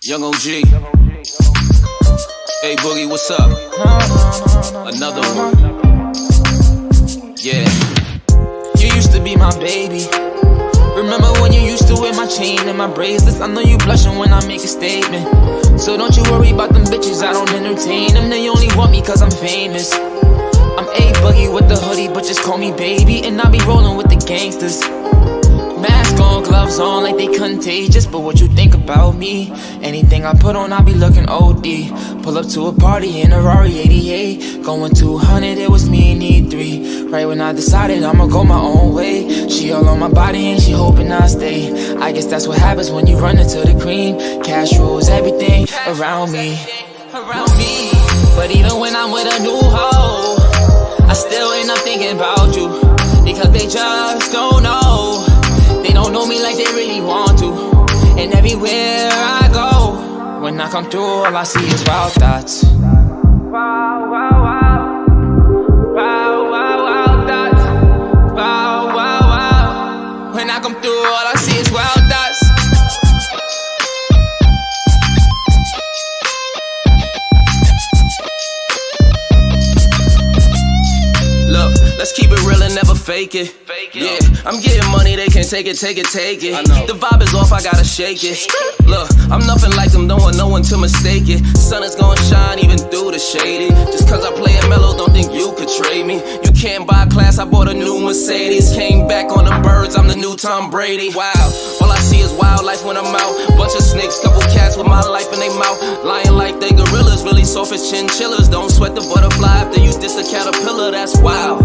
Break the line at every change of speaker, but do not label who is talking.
Young OG. Hey Boogie, what's up? Another one. Yeah.
You used to be my baby. Remember when you used to wear my chain and my bracelets? I know you blushing when I make a statement. So don't you worry about them bitches, I don't entertain them. They only want me cause I'm famous. I'm A-Boogie with the hoodie, but just call me baby. And I be rolling with the gangsters. Mask on, gloves on, like they contagious. But what you think about me? Anything I put on, I be looking OD. Pull up to a party in a Rari 88. Going 200, it was me and E3. Right when I decided I'ma go my own way. She all on my body and she hoping I stay. I guess that's what happens when you run into the cream. Cash rules everything around me. But even when I'm with a new hoe, I still end up thinking about you. Because they just don't know. They don't know me like they really want to. And everywhere I go, when I come through, all I see is wild thoughts. Wow, wow, wow. Wow, wow, wow, thoughts. Wow, wow, wow. When I come through, all I see is wild thoughts.
Look, let's keep it real and never fake it. Yeah, I'm getting money, they can't take it. The vibe is off, I gotta shake it. Look, I'm nothing like them, don't want no one to mistake it. Sun is gonna shine even through the shady. Just cause I play it mellow, don't think you could trade me. You can't buy class, I bought a new Mercedes. Came back on the birds, I'm the new Tom Brady. Wow, all I see is wildlife when I'm out. Bunch of snakes, couple cats with my life in their mouth. Lying like they gorillas, really soft as chinchillas. Don't sweat the butterfly if they use this a caterpillar, that's wild.